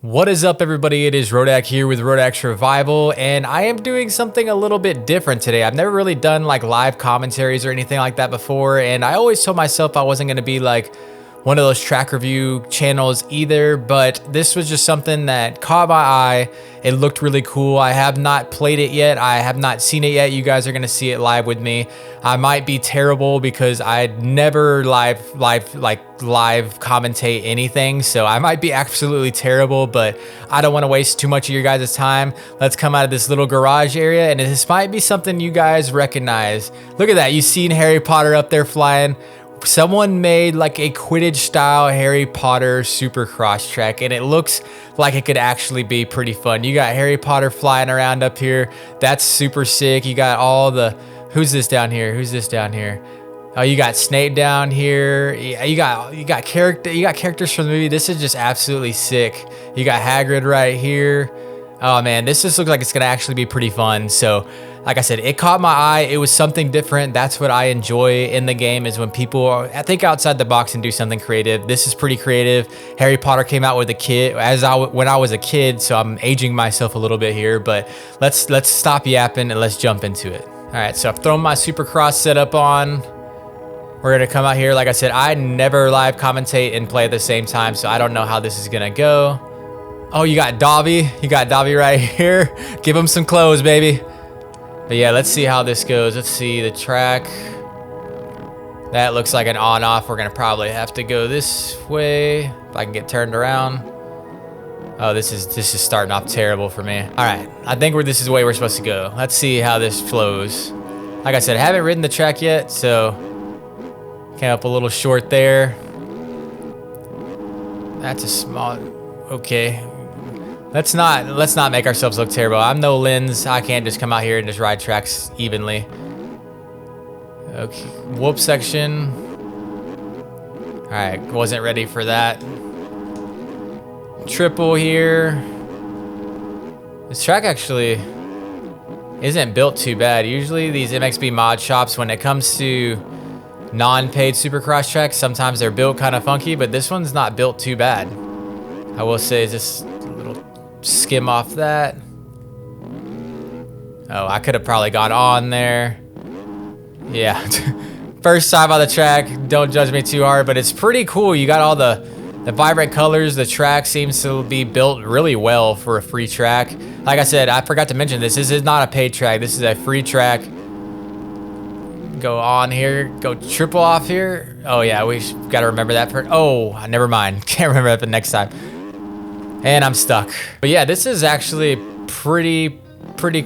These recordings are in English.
What is up, everybody? It is Rodak here with Rodak Survival, and I am doing something a little bit different today. I've never really done like live commentaries or anything like that before, and I always told myself I wasn't going to be like one of those track review channels either, but this was just something that caught my eye. It looked really cool. I have not played it yet. I have not seen it yet. You guys are going to see it live with me. I might be terrible because I'd never live commentate anything, so I might be absolutely terrible, but I don't want to waste too much of your guys' time. Let's come out of this little garage area, and this might be something you guys recognize. Look at that. You seen Harry Potter up there flying? Someone made like a Quidditch style Harry Potter Supercross track, and it looks like it could actually be pretty fun. You got Harry Potter flying around up here. That's super sick. You got all the, who's this down here? Who's this down here? Oh, you got Snape down here. You got characters from the movie. This is just absolutely sick. You got Hagrid right here. Oh man, this just looks like it's gonna actually be pretty fun. So like I said, it caught my eye. It was something different. That's what I enjoy in the game, is when people think outside the box and do something creative. This is pretty creative. Harry Potter came out with a kit when I was a kid, so I'm aging myself a little bit here, but let's stop yapping and let's jump into it. All right, so I've thrown my Supercross setup on. We're gonna come out here. Like I said, I never live commentate and play at the same time, so I don't know how this is gonna go. Oh, you got Dobby. You got Dobby right here. Give him some clothes, baby. But yeah, let's see how this goes. Let's see the track. That looks like an on-off. We're gonna probably have to go this way if I can get turned around. Oh, this is starting off terrible for me. All right, I think this is the way we're supposed to go. Let's see how this flows. Like I said, I haven't ridden the track yet, so came up a little short there. That's a small. Okay. Let's not make ourselves look terrible. I'm no Lens. I can't just come out here and just ride tracks evenly. Okay, whoop section. All right, wasn't ready for that. Triple here. This track actually isn't built too bad. Usually these MXB mod shops, when it comes to non-paid Supercross tracks, sometimes they're built kind of funky, but this one's not built too bad. I will say, just a little skim off that. Oh, I could have probably gone on there. Yeah. First time on the track. Don't judge me too hard, but it's pretty cool. You got all the vibrant colors. The track seems to be built really well for a free track. Like I said, I forgot to mention this. This is not a paid track. This is a free track. Go on here. Go triple off here. Oh yeah, we got to remember that. Oh, never mind. Can't remember that the next time. And I'm stuck. But yeah, this is actually pretty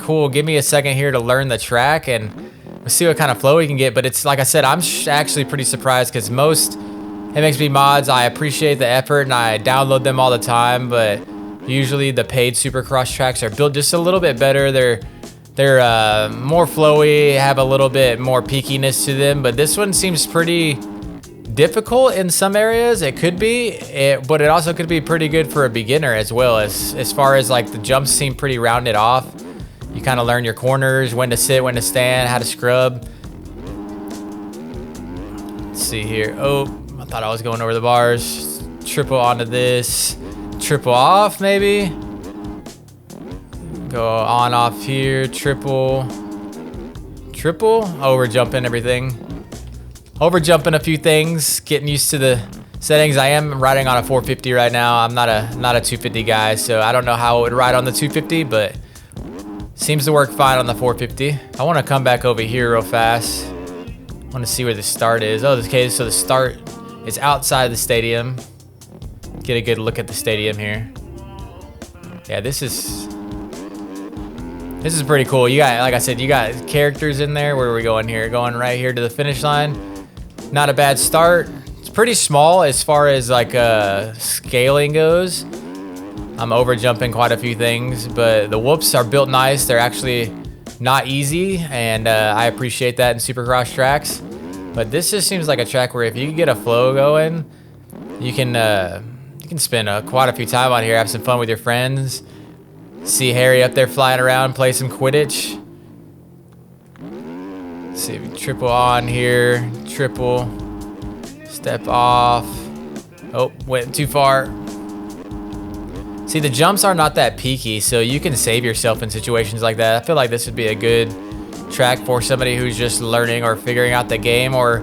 cool. Give me a second here to learn the track, and we'll see what kind of flow we can get. But it's, like I said, I'm actually pretty surprised, because most MXB mods, I appreciate the effort and I download them all the time, but usually the paid Supercross tracks are built just a little bit better. They're more flowy, have a little bit more peakiness to them, but this one seems pretty difficult in some areas. It could be, but it also could be pretty good for a beginner as well. As far as like the jumps seem pretty rounded off. You kind of learn your corners, when to sit, when to stand, how to scrub. Let's see here. Oh, I thought I was going over the bars. Triple onto this. Triple off maybe. Go on off here. Triple. Over jumping everything. Over jumping a few things, getting used to the settings. I am riding on a 450 right now. I'm not a 250 guy, so I don't know how it would ride on the 250, but seems to work fine on the 450. I want to come back over here real fast. I want to see where the start is. Oh, okay, so the start is outside the stadium. Get a good look at the stadium here. Yeah, this is pretty cool. You got, like I said, you got characters in there. Where are we going here? Going right here to the finish line. Not a bad start. It's pretty small as far as like scaling goes. I'm over jumping quite a few things, but the whoops are built nice. They're actually not easy, and I appreciate that in Supercross tracks. But this just seems like a track where if you can get a flow going, you can spend quite a few time on here, have some fun with your friends. See Harry up there flying around, play some Quidditch. Let's see, triple on here, triple, step off. Oh, went too far. See, the jumps are not that peaky, so you can save yourself in situations like that. I feel like this would be a good track for somebody who's just learning or figuring out the game, or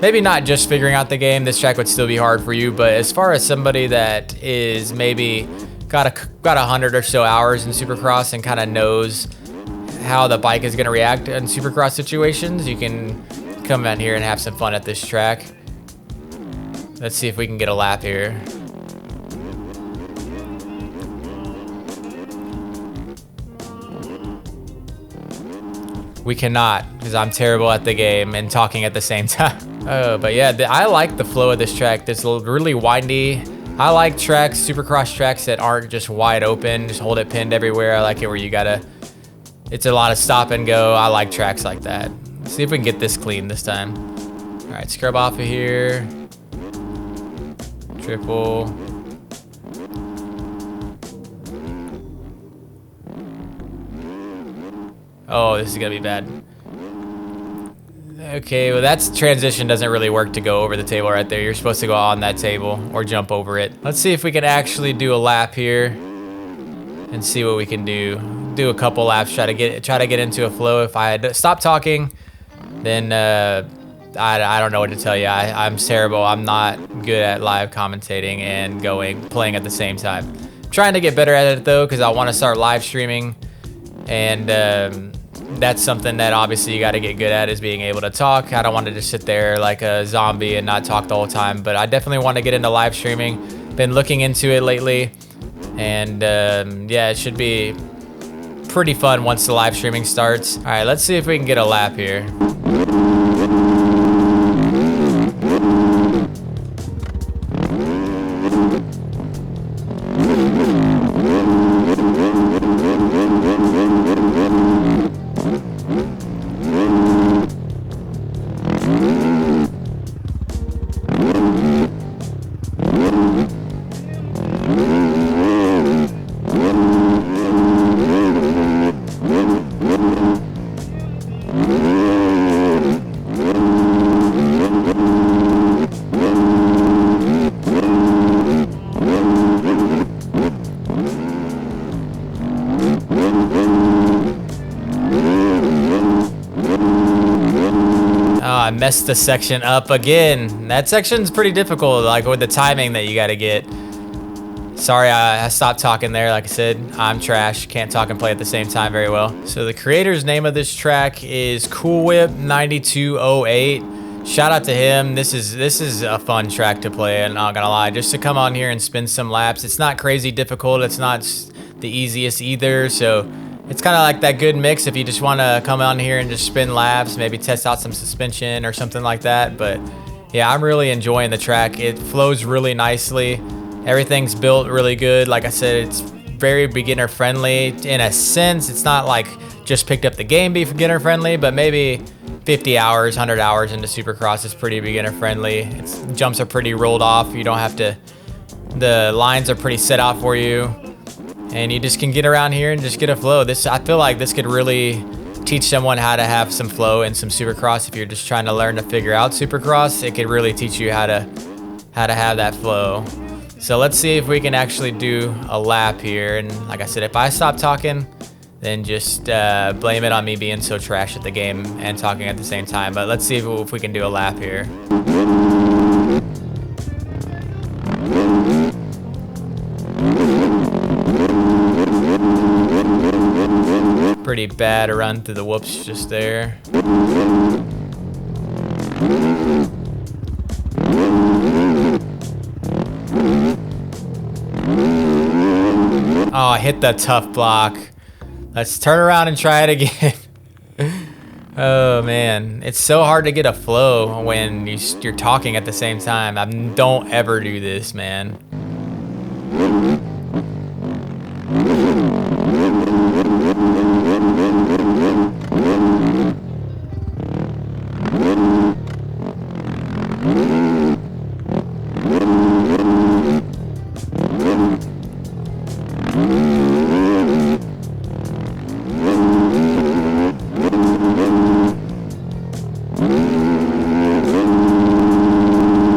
maybe not just figuring out the game. This track would still be hard for you, but as far as somebody that is maybe got 100 or so hours in Supercross and kind of knows how the bike is going to react in Supercross situations, you can come out here and have some fun at this track. Let's see if we can get a lap here. We cannot, because I'm terrible at the game and talking at the same time. Oh, but yeah, I like the flow of this track. It's really windy. I like tracks, Supercross tracks that aren't just wide open, just hold it pinned everywhere. I like it where you gotta, it's a lot of stop and go. I like tracks like that. Let's see if we can get this clean this time. All right, scrub off of here. Triple. Oh, this is gonna be bad. Okay, well that transition doesn't really work to go over the table right there. You're supposed to go on that table or jump over it. Let's see if we can actually do a lap here and see what we can do. Do a couple laps, try to get into a flow. If I had stopped talking, then I don't know what to tell you. I'm terrible. I'm not good at live commentating and playing at the same time. I'm trying to get better at it though, because I want to start live streaming, and that's something that obviously you got to get good at, is being able to talk. I don't want to just sit there like a zombie and not talk the whole time, but I definitely want to get into live streaming. Been looking into it lately, and yeah, it should be pretty fun once the live streaming starts. All right, let's see if we can get a lap here. I messed the section up again. That section's pretty difficult, like with the timing that you gotta get. Sorry, I stopped talking there. Like I said, I'm trash. Can't talk and play at the same time very well. So the creator's name of this track is Cool Whip 9208. Shout out to him. This is a fun track to play, and not gonna lie, just to come on here and spin some laps. It's not crazy difficult. It's not the easiest either. So it's kind of like that good mix if you just want to come on here and just spin laps, maybe test out some suspension or something like that. But yeah, I'm really enjoying the track. It flows really nicely. Everything's built really good. Like I said, it's very beginner friendly in a sense. It's not like just picked up the game be beginner friendly, but maybe 50 hours, 100 hours into Supercross is pretty beginner friendly. Jumps are pretty rolled off. You don't have to, the lines are pretty set out for you. And you just can get around here and just get a flow. I feel like this could really teach someone how to have some flow in some Supercross. If you're just trying to learn to figure out Supercross, it could really teach you how to have that flow. So let's see if we can actually do a lap here. And like I said, if I stop talking, then just blame it on me being so trash at the game and talking at the same time. But let's see if we can do a lap here. Pretty bad run through the whoops just there. Oh, I hit the tough block. Let's turn around and try it again. Oh man, it's so hard to get a flow when you're talking at the same time. Don't ever do this, man.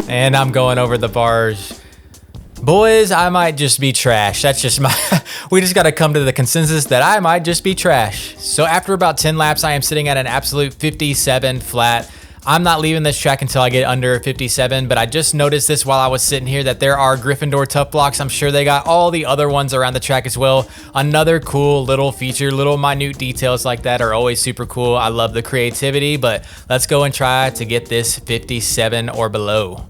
And I'm going over the bars. Boys, I might just be trash. That's just my, we just got to come to the consensus that I might just be trash. So after about 10 laps, I am sitting at an absolute 57 flat. I'm not leaving this track until I get under 57, but I just noticed this while I was sitting here that there are Gryffindor tough blocks. I'm sure they got all the other ones around the track as well. Another cool little feature, little minute details like that are always super cool. I love the creativity, but let's go and try to get this 57 or below.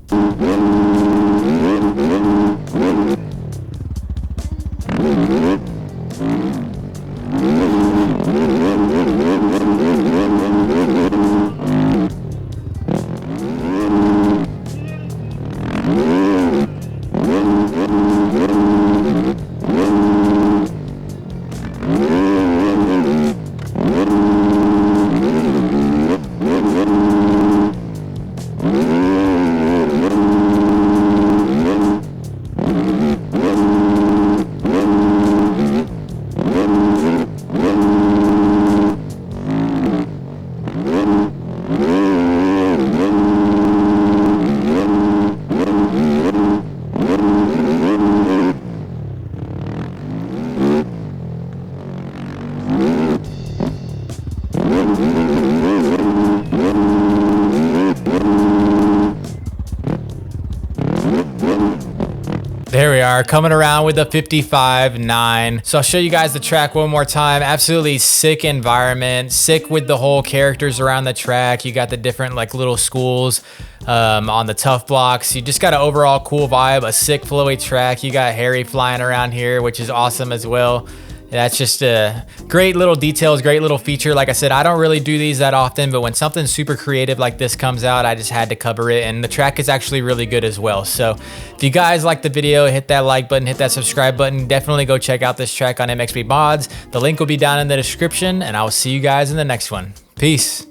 There we are, coming around with a 55.9. So I'll show you guys the track one more time. Absolutely sick environment, sick with the whole characters around the track. You got the different like little schools on the tough blocks. You just got an overall cool vibe, a sick flowy track. You got Harry flying around here, which is awesome as well. That's just a great little details, great little feature. Like I said, I don't really do these that often, but when something super creative like this comes out, I just had to cover it. And the track is actually really good as well. So if you guys like the video, hit that like button, hit that subscribe button. Definitely go check out this track on MXB Mods. The link will be down in the description, and I will see you guys in the next one. Peace.